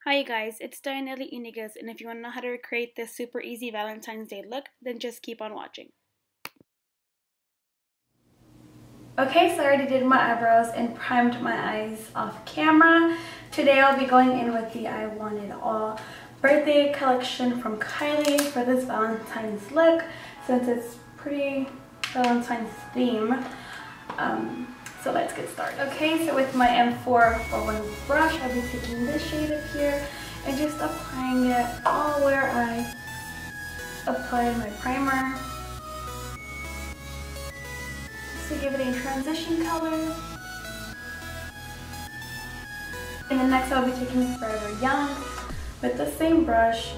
Hi guys, it's Dayanelli Iniguez, and if you want to know how to recreate this super easy Valentine's Day look, then just keep on watching. Okay, so I already did my eyebrows and primed my eyes off camera. Today I'll be going in with the I Want It All birthday collection from Kylie for this Valentine's look, since it's pretty Valentine's theme. So let's get started. Okay, so with my M441 brush, I'll be taking this shade up here and just applying it all where I applied my primer, just to give it a transition color. And then next I'll be taking Forever Young with the same brush.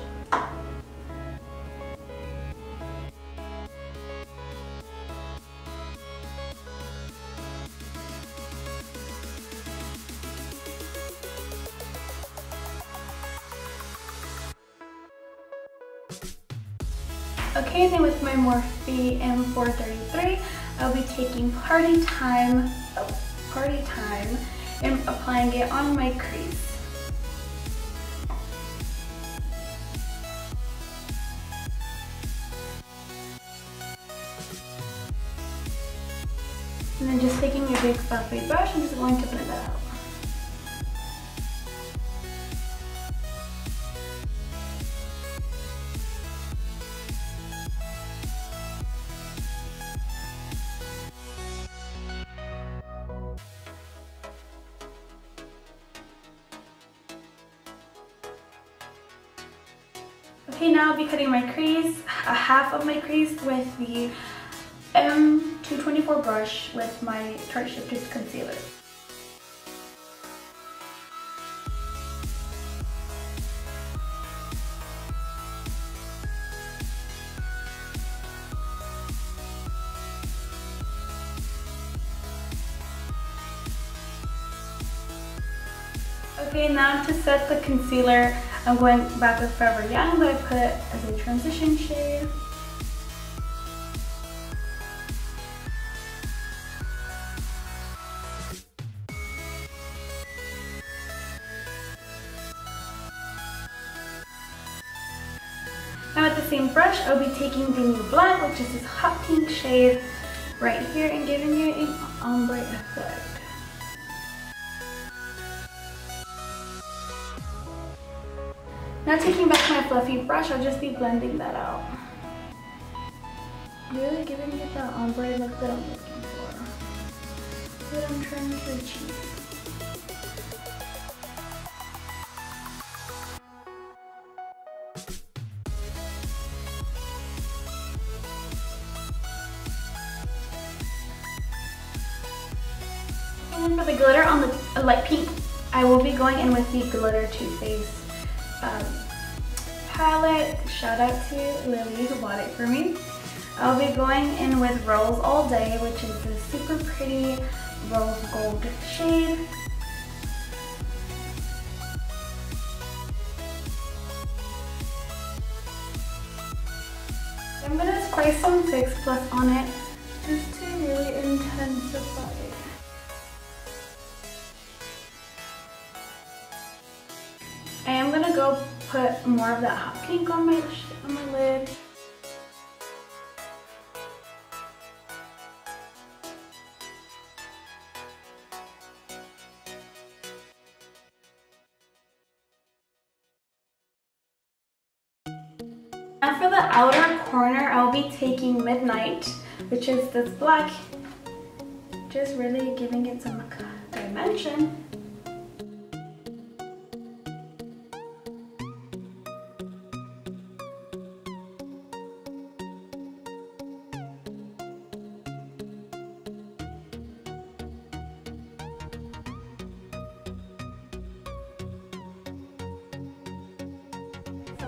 Okay, then with my Morphe M433, I'll be taking Party Time, and applying it on my crease. And then just taking a big fluffy brush, I'm just going to blend that out. Okay, now I'll be cutting my crease, a half of my crease with the M224 brush with my Tarte Shifted Concealer. Okay, now to set the concealer, I'm going back with Forever Young that I put as a transition shade. Now with the same brush, I'll be taking the new black, which is this hot pink shade right here, and giving you an ombre effect. Now taking back my fluffy brush, I'll just be blending that out. Really giving it that ombre look that I'm looking for, that I'm trying to achieve. And then for the glitter on the light pink, I will be going in with the Glitter Too Faced palette. Shout out to Lily who bought it for me. I'll be going in with Rose All Day, which is this super pretty rose gold shade. I'm gonna spray some Fix Plus on it just to really intensify it. I am gonna go put more of that hot pink on my lid. Now for the outer corner, I'll be taking Midnight, which is this black, just really giving it some dimension.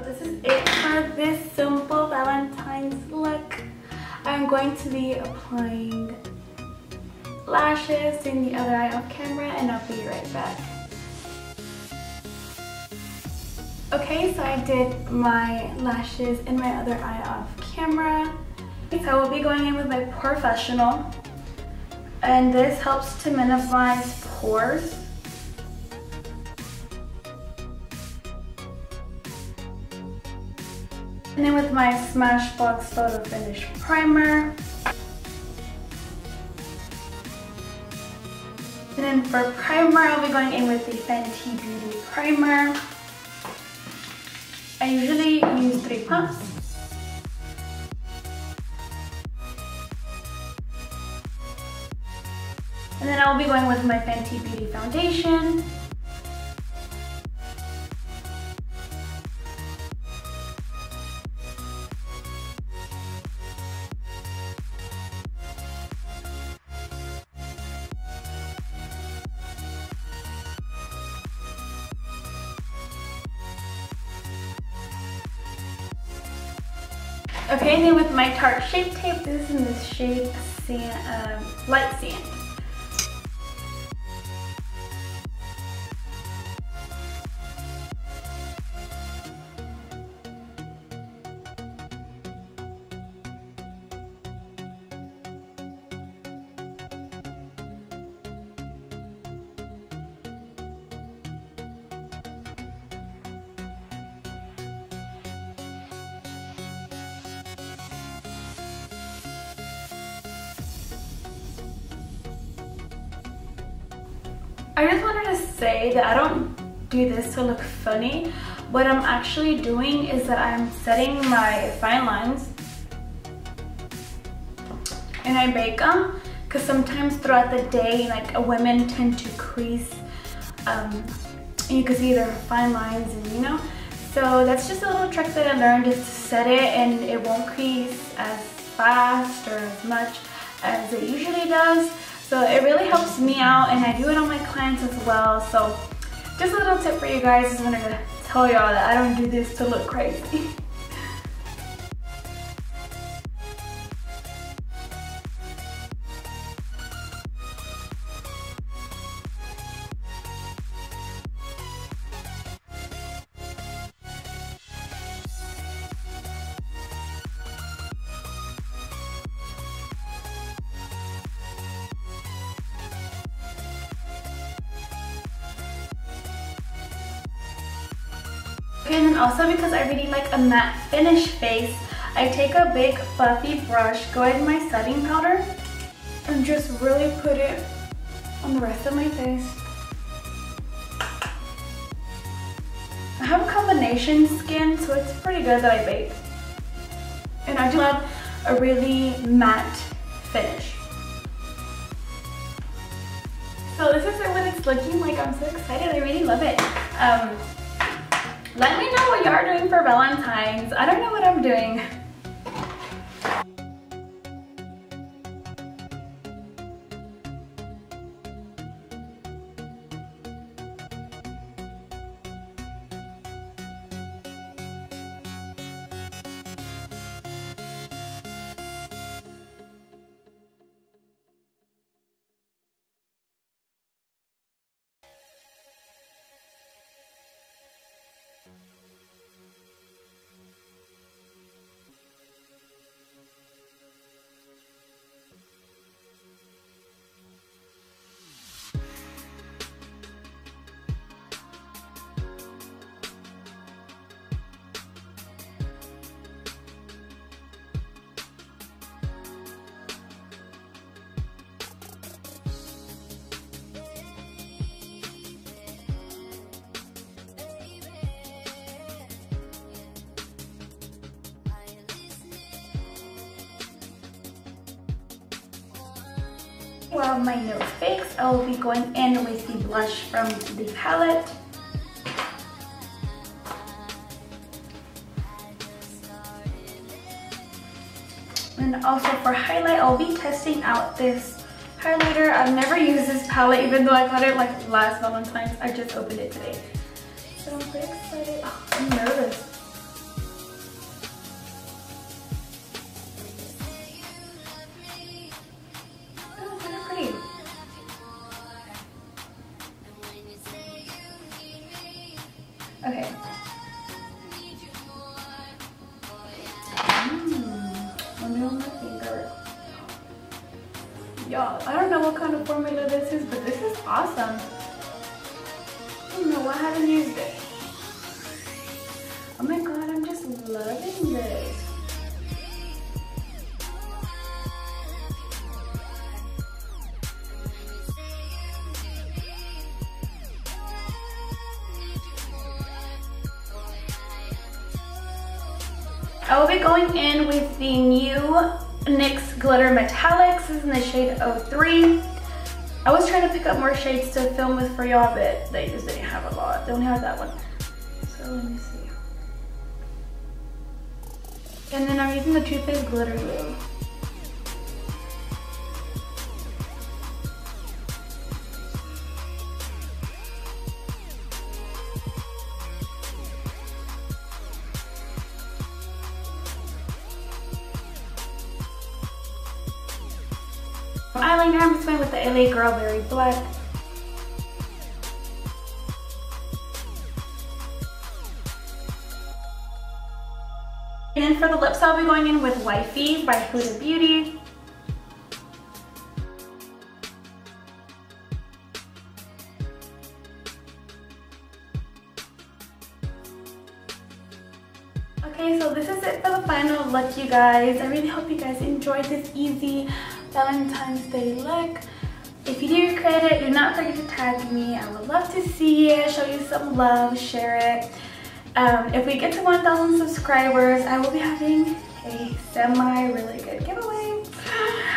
This is it for this simple Valentine's look. I'm going to be applying lashes, doing the other eye off camera, and I'll be right back. Okay, so I did my lashes and my other eye off camera. So I will be going in with my Professional, and this helps to minimize pores. And then with my Smashbox Photo Finish Primer. And then for primer, I'll be going in with the Fenty Beauty Primer. I usually use 3 pumps. And then I'll be going with my Fenty Beauty Foundation. Okay, and then with my Tarte Shape Tape, this is in this shade Light Sand. I just wanted to say that I don't do this to look funny. What I'm actually doing is that I'm setting my fine lines and I bake them, because sometimes throughout the day, like, women tend to crease, and you can see their fine lines, and you know. So that's just a little trick that I learned, is to set it and it won't crease as fast or as much as it usually does. So it really helps me out, and I do it on my clients as well. So just a little tip for you guys. Just wanted to tell y'all that I don't do this to look crazy. And then also, because I really like a matte finish face, I take a big fluffy brush, go ahead in my setting powder, and just really put it on the rest of my face. I have a combination skin, so it's pretty good that I bake. And I do love a really matte finish. So this is what it's looking like. I'm so excited. I really love it. Let me know what y'all are doing for Valentine's. I don't know what I'm doing. While my nose bakes, I will be going in with the blush from the palette. And also for highlight, I'll be testing out this highlighter. I've never used this palette, even though I got it like last Valentine's. I just opened it today. So I'm pretty excited. Oh, I'm nervous. Okay. Let me on my finger. Y'all, I don't know what kind of formula this is, but this is awesome. I don't know why I haven't used it. Oh my god, I'm just loving doing this? I will be going in with the new NYX Glitter Metallics. This is in the shade 03. I was trying to pick up more shades to film with for y'all, but they just didn't have a lot. They only have that one. So let me see. And then I'm using the Too Faced Glitter Glue. Eyeliner, I'm just going with the LA Girl Berry Black. And then for the lips, I'll be going in with Wifey by Huda Beauty. Okay, so this is it for the final look, you guys. I really hope you guys enjoyed this easy Valentine's Day look. If you do create it, do not forget to tag me. I would love to see it, show you some love, share it. If we get to 1,000 subscribers, I will be having a really good giveaway.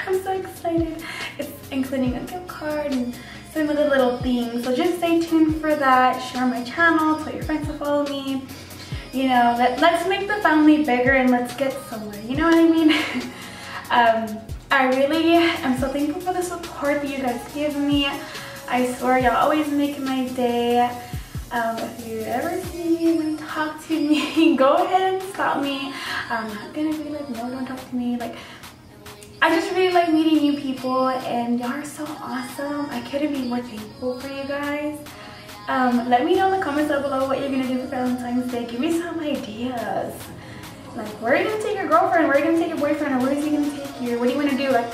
I'm so excited. It's including a gift card and some other little things. So just stay tuned for that. Share my channel, tell your friends to follow me. You know, let's make the family bigger and let's get somewhere. You know what I mean? I really am so thankful for the support that you guys give me. I swear y'all always make my day. If you ever see me and talk to me, go ahead and stop me. I'm not gonna be like, no, don't talk to me. Like, I just really like meeting new people and y'all are so awesome. I couldn't be more thankful for you guys. Let me know in the comments down below what you're gonna do for Valentine's Day. Give me some ideas. Like, where are you gonna take your girlfriend? Where are you gonna take your boyfriend? Or where is he gonna take you? What do you wanna do? Like,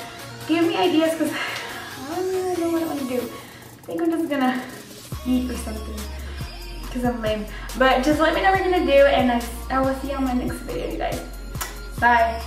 give me ideas because I don't really know what I wanna do. I think I'm just gonna eat or something because I'm lame. But just let me know what you're gonna do and I will see you on my next video, you guys. Bye.